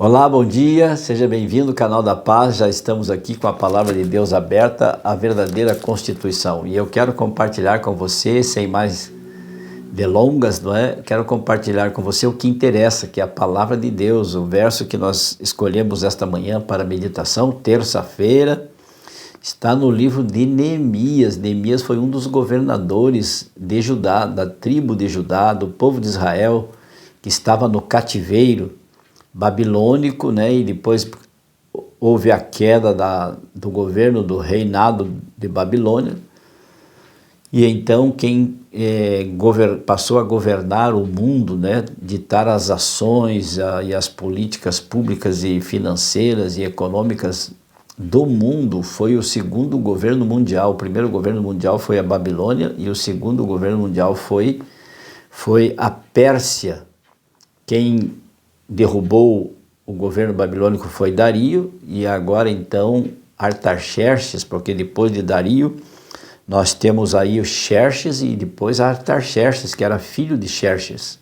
Olá, bom dia, seja bem-vindo ao canal da Paz. Já estamos aqui com a palavra de Deus aberta, a verdadeira Constituição. E eu quero compartilhar com você, sem mais delongas, não é? Quero compartilhar com você o que interessa, que é a palavra de Deus, o verso que nós escolhemos esta manhã para meditação, terça-feira, está no livro de Neemias. Neemias foi um dos governadores de Judá, da tribo de Judá, do povo de Israel, que estava no cativeiro babilônico, né? E depois houve a queda do governo, do reinado de Babilônia, e então quem passou a governar o mundo, né? Ditar as ações e as políticas públicas e financeiras e econômicas do mundo foi o segundo governo mundial. O primeiro governo mundial foi a Babilônia e o segundo governo mundial foi a Pérsia. Quem derrubou o governo babilônico foi Dario, e agora então Artaxerxes, porque depois de Dario nós temos aí o Xerxes e depois Artaxerxes, que era filho de Xerxes.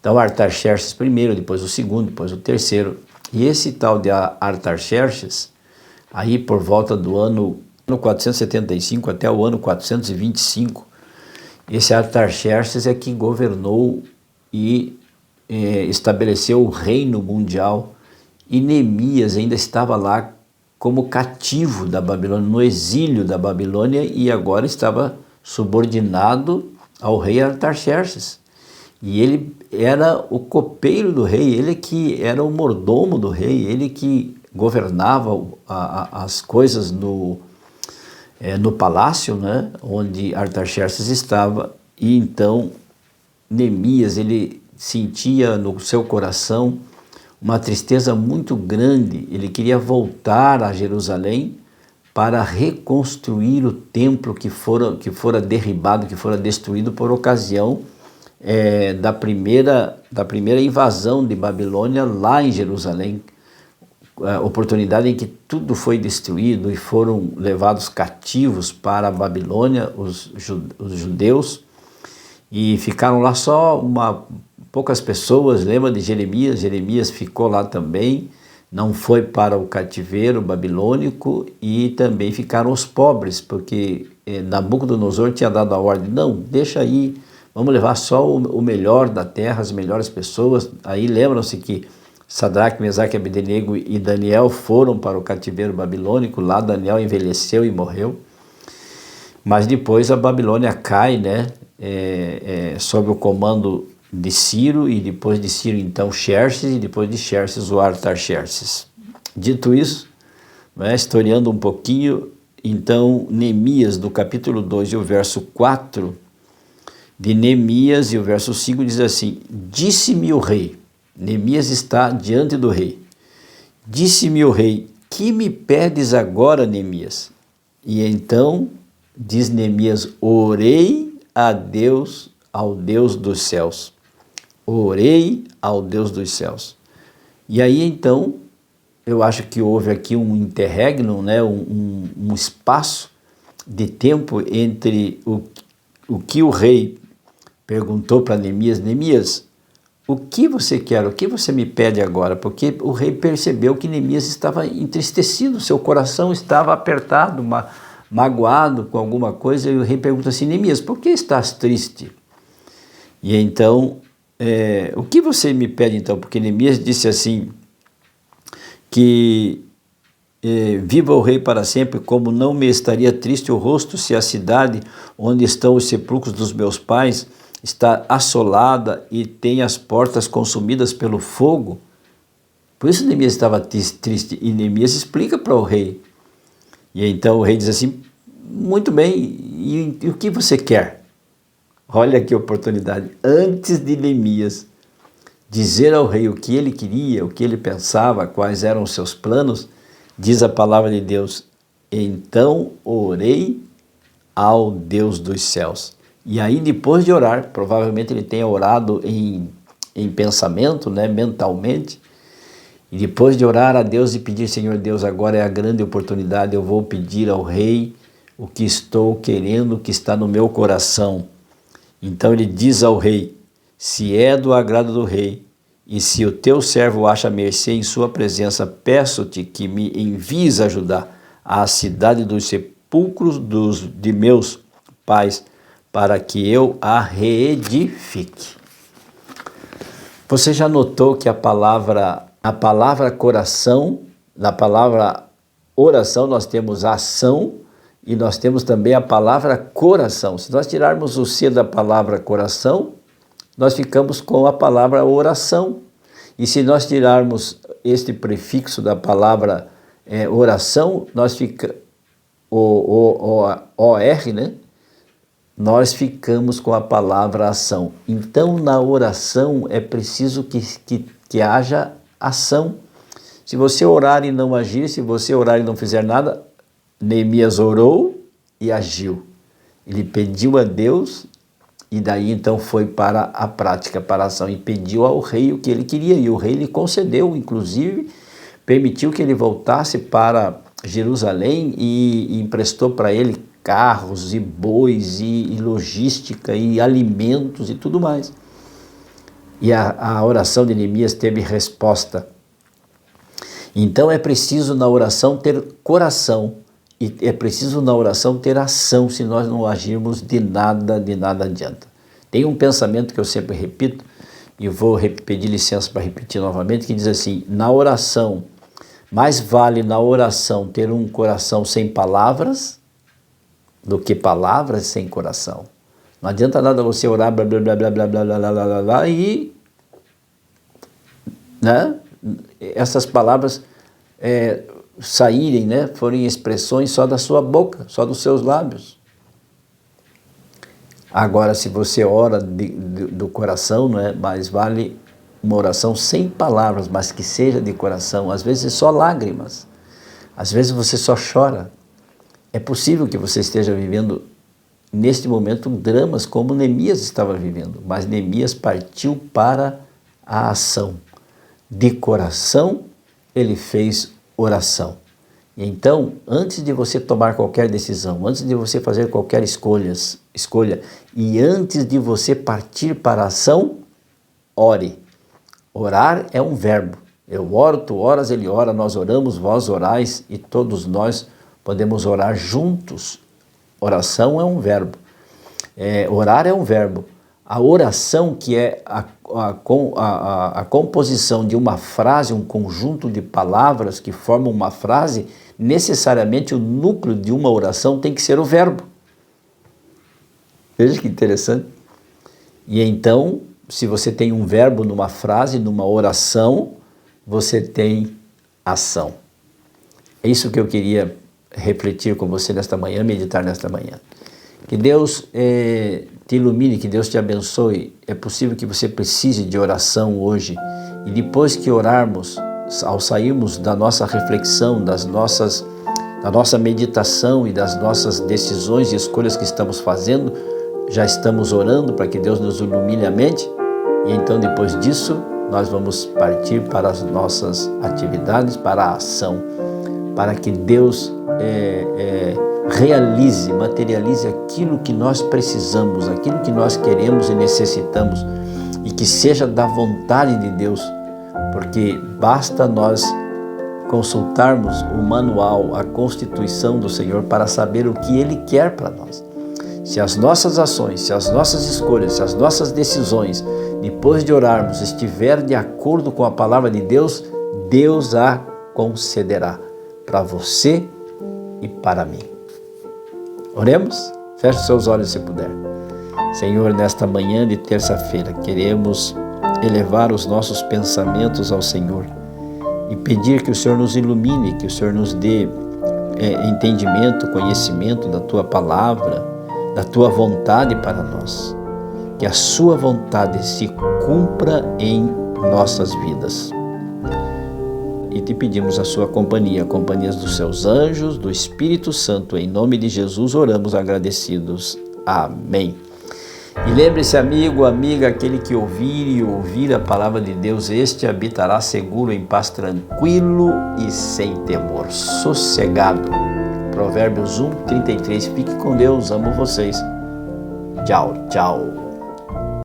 Então Artaxerxes primeiro, depois o segundo, depois o terceiro. E esse tal de Artaxerxes, aí por volta do ano 475 até o ano 425, esse Artaxerxes é que governou e estabeleceu o reino mundial, e Neemias ainda estava lá como cativo da Babilônia, no exílio da Babilônia, e agora estava subordinado ao rei Artaxerxes. E ele era o copeiro do rei, ele que era o mordomo do rei, ele que governava as coisas no palácio, né, onde Artaxerxes estava. E então Neemias, ele sentia no seu coração uma tristeza muito grande. Ele queria voltar a Jerusalém para reconstruir o templo que fora derribado, que fora destruído por ocasião da primeira invasão de Babilônia lá em Jerusalém, a oportunidade em que tudo foi destruído e foram levados cativos para a Babilônia os judeus, e ficaram lá só poucas pessoas. Lembra de Jeremias? Jeremias ficou lá também, não foi para o cativeiro babilônico, e também ficaram os pobres, porque Nabucodonosor tinha dado a ordem: não, deixa aí, vamos levar só o melhor da terra, as melhores pessoas. Aí lembram-se que Sadraque, Mesaque, Abdenego e Daniel foram para o cativeiro babilônico. Lá Daniel envelheceu e morreu, mas depois a Babilônia cai, né? Sob o comando de Ciro, e depois de Ciro então Xerxes, e depois de Xerxes o Artaxerxes. Dito isso, né, historiando um pouquinho, então Neemias, do capítulo 2 e o verso 4 de Neemias e o verso 5 diz assim: disse-me o rei, Neemias está diante do rei, disse-me o rei, que me pedes agora, Neemias? E então diz Neemias: orei a Deus, ao Deus dos céus. Orei ao Deus dos céus. E aí então, eu acho que houve aqui um interregno, né? um espaço de tempo entre o que o rei perguntou para Neemias: Neemias, o que você quer? O que você me pede agora? Porque o rei percebeu que Neemias estava entristecido, seu coração estava apertado, magoado com alguma coisa, e o rei pergunta assim: Neemias, por que estás triste? E então, o que você me pede então? Porque Neemias disse assim, que viva o rei para sempre, como não me estaria triste o rosto se a cidade onde estão os sepulcros dos meus pais está assolada e tem as portas consumidas pelo fogo. Por isso Neemias estava triste, e Neemias explica para o rei. E então o rei diz assim: muito bem, e o que você quer? Olha que oportunidade. Antes de Neemias dizer ao rei o que ele queria, o que ele pensava, quais eram os seus planos, diz a palavra de Deus: então orei ao Deus dos céus. E aí, depois de orar, provavelmente ele tenha orado em pensamento, né, mentalmente, e depois de orar a Deus e pedir: Senhor Deus, agora é a grande oportunidade, eu vou pedir ao rei o que estou querendo, o que está no meu coração. Então ele diz ao rei: se é do agrado do rei, E se o teu servo acha mercê em sua presença, peço-te que me envies ajudar à cidade dos sepulcros de meus pais, para que eu a reedifique. Você já notou que a palavra coração, na palavra oração nós temos ação e nós temos também a palavra coração. Se nós tirarmos o C da palavra coração, nós ficamos com a palavra oração. E se nós tirarmos este prefixo da palavra oração, nós fica OR, né? Nós ficamos com a palavra ação. Então, na oração é preciso que haja ação. Se você orar e não agir, se você orar e não fizer nada, Neemias orou e agiu. Ele pediu a Deus e daí então foi para a prática, para a ação, e pediu ao rei o que ele queria. E o rei lhe concedeu, inclusive, permitiu que ele voltasse para Jerusalém e emprestou para ele carros e bois e logística e alimentos e tudo mais. E a oração de Neemias teve resposta. Então é preciso na oração ter coração e é preciso na oração ter ação. Se nós não agirmos, de nada adianta. Tem um pensamento que eu sempre repito e vou pedir licença para repetir novamente, que diz assim: na oração, mais vale na oração ter um coração sem palavras do que palavras sem coração. Não adianta nada você orar blá blá blá blá blá blá blá blá blá, blá e né, essas palavras saírem, né, forem expressões só da sua boca, só dos seus lábios. Agora, se você ora do coração, não é, mais vale uma oração sem palavras, mas que seja de coração. Às vezes só lágrimas, às vezes você só chora. É possível que você esteja vivendo, neste momento, dramas como Neemias estava vivendo, mas Neemias partiu para a ação. De coração, ele fez oração. E então, antes de você tomar qualquer decisão, antes de você fazer qualquer escolha, e antes de você partir para a ação, ore. Orar é um verbo. Eu oro, tu oras, ele ora, nós oramos, vós orais, e todos nós podemos orar juntos. Oração é um verbo. Orar é um verbo. A oração, que é a composição de uma frase, um conjunto de palavras que formam uma frase, necessariamente o núcleo de uma oração tem que ser o verbo. Veja que interessante. E então, se você tem um verbo numa frase, numa oração, você tem ação. É isso que eu queria refletir com você nesta manhã, meditar nesta manhã. Que Deus te ilumine, que Deus te abençoe. É possível que você precise de oração hoje. E depois que orarmos, ao sairmos da nossa reflexão, da nossa meditação e das nossas decisões e escolhas que estamos fazendo, já estamos orando para que Deus nos ilumine a mente. E então, depois disso, nós vamos partir para as nossas atividades, para a ação, para que Deus realize, materialize aquilo que nós precisamos, aquilo que nós queremos e necessitamos, e que seja da vontade de Deus, porque basta nós consultarmos o manual, a Constituição do Senhor para saber o que Ele quer para nós. Se as nossas ações, se as nossas escolhas, se as nossas decisões, depois de orarmos, estiver de acordo com a palavra de Deus, Deus a concederá para você e para mim. Oremos? Feche seus olhos se puder. Senhor, nesta manhã de terça-feira, queremos elevar os nossos pensamentos ao Senhor e pedir que o Senhor nos ilumine, que o Senhor nos dê entendimento, conhecimento da Tua palavra, da Tua vontade para nós. Que a Sua vontade se cumpra em nossas vidas. E te pedimos a Sua companhia, companhias dos Seus anjos, do Espírito Santo. Em nome de Jesus oramos agradecidos. Amém. E lembre-se, amigo, amiga, aquele que ouvir a palavra de Deus, este habitará seguro, em paz, tranquilo e sem temor, sossegado. Provérbios 1:33. Fique com Deus, amo vocês. Tchau, tchau.